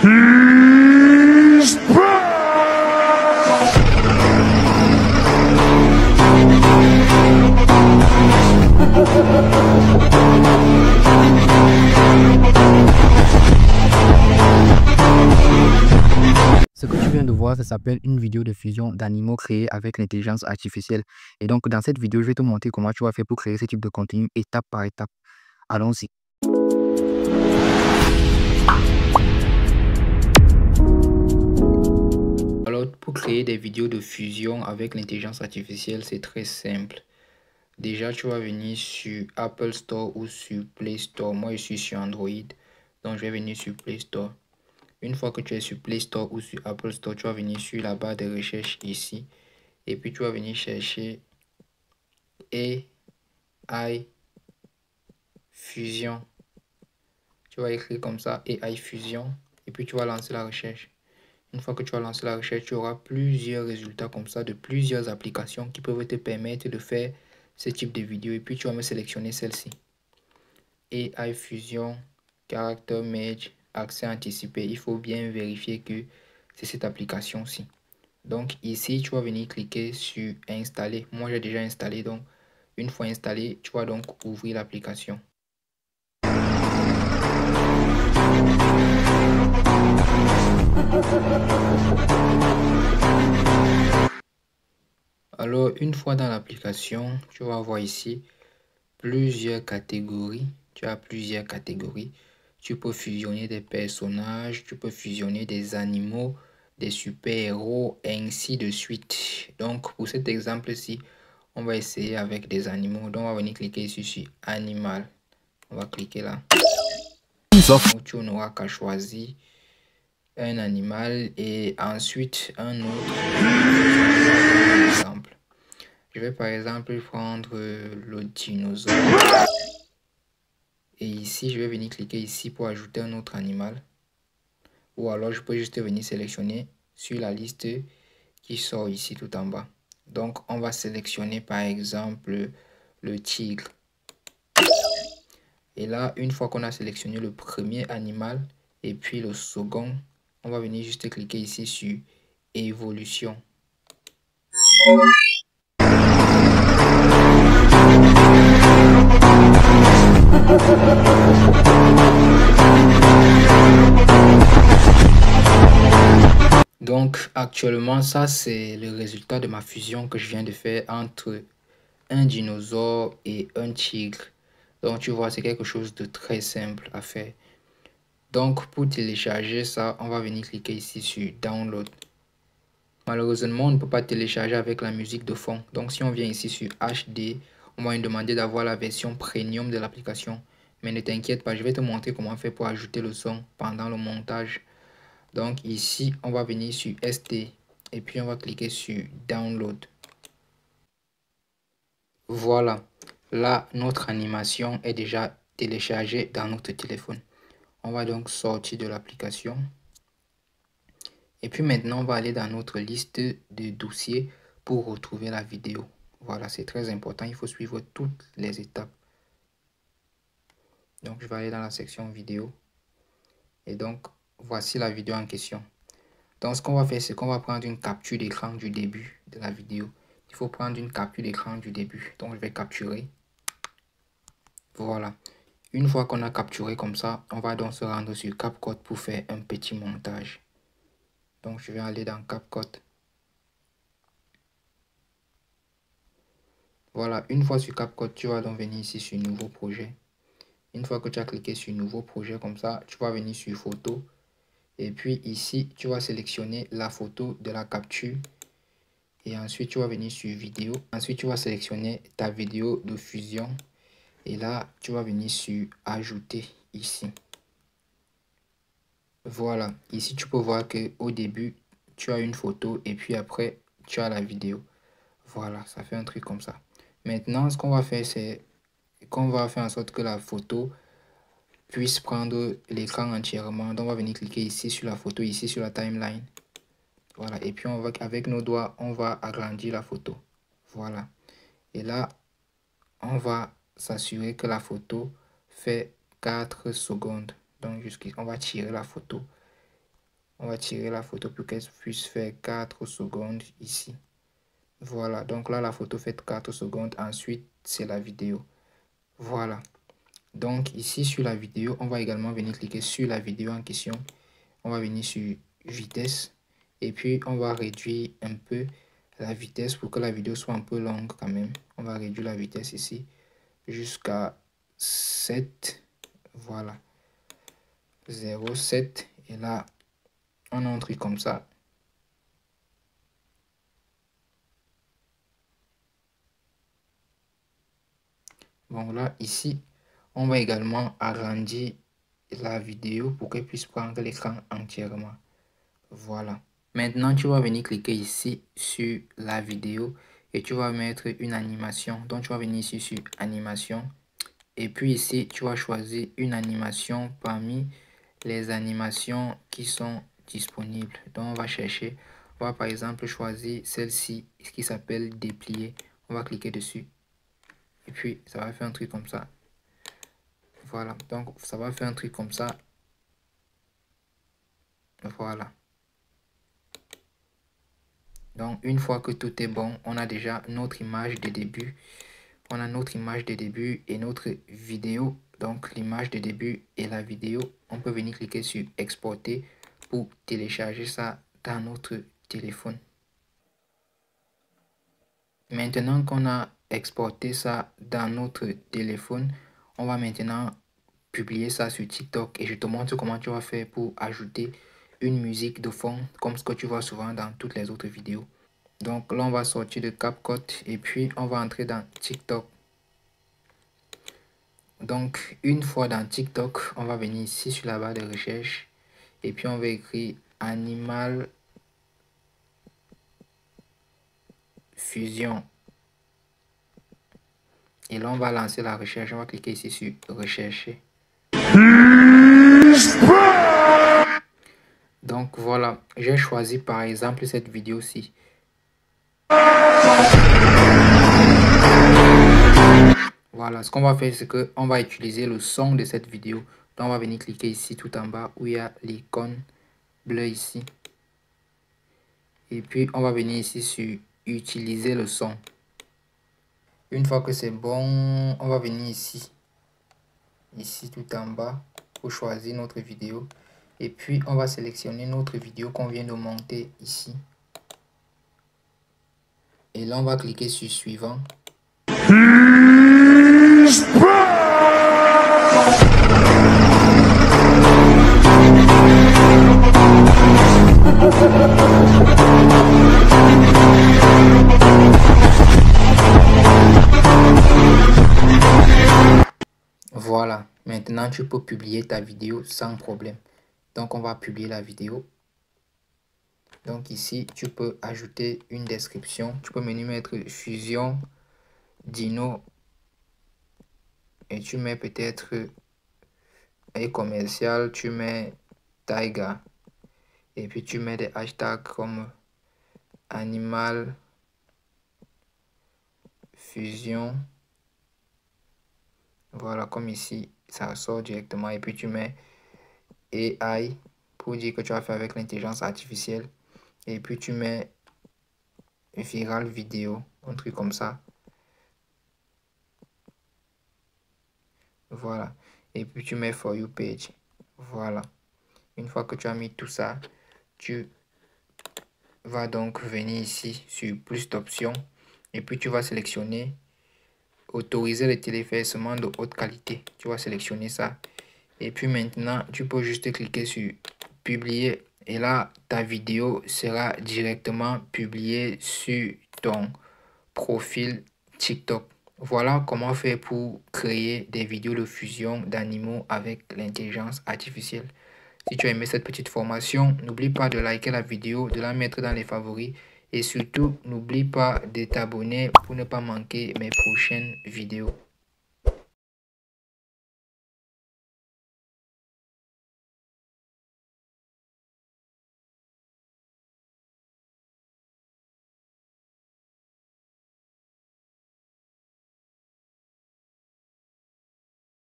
He's back! Ce que tu viens de voir, ça s'appelle une vidéo de fusion d'animaux créés avec l'intelligence artificielle. Et donc, dans cette vidéo, je vais te montrer comment tu vas faire pour créer ce type de contenu étape par étape. Allons-y. Alors, pour créer des vidéos de fusion avec l'intelligence artificielle, c'est très simple. Déjà, tu vas venir sur Apple Store ou sur Play Store. Moi, je suis sur Android, donc je vais venir sur Play Store. Une fois que tu es sur Play Store ou sur Apple Store, tu vas venir sur la barre de recherche ici. Et puis, tu vas venir chercher AI Fusion. Tu vas écrire comme ça, AI Fusion. Et puis, tu vas lancer la recherche. Une fois que tu as lancé la recherche, tu auras plusieurs résultats comme ça de plusieurs applications qui peuvent te permettre de faire ce type de vidéo. Et puis, tu vas me sélectionner celle-ci. AI Fusion, Character Merge, accès anticipé. Il faut bien vérifier que c'est cette application-ci. Donc ici, tu vas venir cliquer sur installer. Moi, j'ai déjà installé. Donc, une fois installé, tu vas donc ouvrir l'application. Alors, une fois dans l'application, tu vas voir ici plusieurs catégories. Tu as plusieurs catégories. Tu peux fusionner des personnages, tu peux fusionner des animaux, des super-héros, ainsi de suite. Donc, pour cet exemple-ci, on va essayer avec des animaux. Donc, on va venir cliquer ici sur Animal. On va cliquer là. Donc, tu n'auras qu'à choisir un animal et ensuite un autre exemple. Je vais par exemple prendre le dinosaure. Et ici, je vais venir cliquer ici pour ajouter un autre animal. Ou alors, je peux juste venir sélectionner sur la liste qui sort ici tout en bas. Donc, on va sélectionner par exemple le tigre. Et là, une fois qu'on a sélectionné le premier animal et puis le second, on va venir juste cliquer ici sur évolution. Donc actuellement, ça c'est le résultat de ma fusion que je viens de faire entre un dinosaure et un tigre. Donc tu vois, c'est quelque chose de très simple à faire. Donc pour télécharger ça, on va venir cliquer ici sur Download. Malheureusement, on ne peut pas télécharger avec la musique de fond. Donc si on vient ici sur HD, on va nous demander d'avoir la version premium de l'application. Mais ne t'inquiète pas, je vais te montrer comment faire pour ajouter le son pendant le montage. Donc ici, on va venir sur ST et puis on va cliquer sur Download. Voilà, là, notre animation est déjà téléchargée dans notre téléphone. On va donc sortir de l'application. Et puis maintenant, on va aller dans notre liste de dossiers pour retrouver la vidéo. Voilà, c'est très important. Il faut suivre toutes les étapes. Donc, je vais aller dans la section vidéo. Et donc, voici la vidéo en question. Donc, ce qu'on va faire, c'est qu'on va prendre une capture d'écran du début de la vidéo. Il faut prendre une capture d'écran du début. Donc, je vais capturer. Voilà. Une fois qu'on a capturé comme ça, on va donc se rendre sur CapCut pour faire un petit montage. Donc, je vais aller dans CapCut. Voilà, une fois sur CapCut, tu vas donc venir ici sur Nouveau projet. Une fois que tu as cliqué sur Nouveau projet comme ça, tu vas venir sur Photo. Et puis ici, tu vas sélectionner la photo de la capture. Et ensuite, tu vas venir sur Vidéo. Ensuite, tu vas sélectionner ta vidéo de fusion. Et là, tu vas venir sur Ajouter ici. Voilà, ici, tu peux voir qu'au début, tu as une photo et puis après, tu as la vidéo. Voilà, ça fait un truc comme ça. Maintenant, ce qu'on va faire, c'est qu'on va faire en sorte que la photo puisse prendre l'écran entièrement. Donc, on va venir cliquer ici sur la photo, ici sur la timeline. Voilà, et puis on va, avec nos doigts, on va agrandir la photo. Voilà. Et là, on va s'assurer que la photo fait 4 secondes. Donc, on va tirer la photo. On va tirer la photo pour qu'elle puisse faire 4 secondes ici. Voilà, donc là, la photo fait 4 secondes. Ensuite, c'est la vidéo. Voilà. Donc ici, sur la vidéo, on va également venir cliquer sur la vidéo en question. On va venir sur vitesse. Et puis, on va réduire un peu la vitesse pour que la vidéo soit un peu longue quand même. On va réduire la vitesse ici jusqu'à 7. Voilà. 0,7. Et là, on a un truc comme ça. Bon, là, ici, on va également agrandir la vidéo pour qu'elle puisse prendre l'écran entièrement. Voilà. Maintenant, tu vas venir cliquer ici sur la vidéo et tu vas mettre une animation. Donc, tu vas venir ici sur animation. Et puis ici, tu vas choisir une animation parmi les animations qui sont disponibles. Donc, on va chercher. On va par exemple choisir celle-ci qui s'appelle déplier. On va cliquer dessus. Et puis, ça va faire un truc comme ça. Voilà. Donc, ça va faire un truc comme ça. Voilà. Donc, une fois que tout est bon, on a déjà notre image de début. On a notre image de début et notre vidéo. Donc, l'image de début et la vidéo. On peut venir cliquer sur exporter pour télécharger ça dans notre téléphone. Maintenant qu'on a exporté ça dans notre téléphone, on va maintenant publier ça sur TikTok. Et je te montre comment tu vas faire pour ajouter une musique de fond comme ce que tu vois souvent dans toutes les autres vidéos. Donc là, on va sortir de CapCut et puis on va entrer dans TikTok. Donc, une fois dans TikTok, on va venir ici sur la barre de recherche et puis on va écrire Animal Fusion. Et là, on va lancer la recherche. On va cliquer ici sur Rechercher. Donc, voilà. J'ai choisi par exemple cette vidéo-ci. Voilà, ce qu'on va faire, c'est qu'on va utiliser le son de cette vidéo. Donc, on va venir cliquer ici tout en bas où il y a l'icône bleue ici. Et puis, on va venir ici sur utiliser le son. Une fois que c'est bon, on va venir ici. Ici tout en bas pour choisir notre vidéo. Et puis, on va sélectionner notre vidéo qu'on vient de monter ici. Et là, on va cliquer sur suivant. Voilà, maintenant tu peux publier ta vidéo sans problème. Donc on va publier la vidéo. Donc ici, tu peux ajouter une description. Tu peux venir mettre Fusion Dino. Et tu mets peut-être un commercial, tu mets Taiga. Et puis tu mets des hashtags comme Animal Fusion. Voilà, comme ici, ça sort directement. Et puis tu mets AI pour dire que tu as fait avec l'intelligence artificielle. Et puis tu mets viral vidéo, un truc comme ça. Voilà. Et puis tu mets for you page. Voilà. Une fois que tu as mis tout ça, tu vas donc venir ici sur plus d'options. Et puis tu vas sélectionner autoriser le téléchargement de haute qualité. Tu vas sélectionner ça. Et puis maintenant, tu peux juste cliquer sur publier. Et là, ta vidéo sera directement publiée sur ton profil TikTok. Voilà comment faire pour créer des vidéos de fusion d'animaux avec l'intelligence artificielle. Si tu as aimé cette petite formation, n'oublie pas de liker la vidéo, de la mettre dans les favoris et surtout, n'oublie pas de t'abonner pour ne pas manquer mes prochaines vidéos.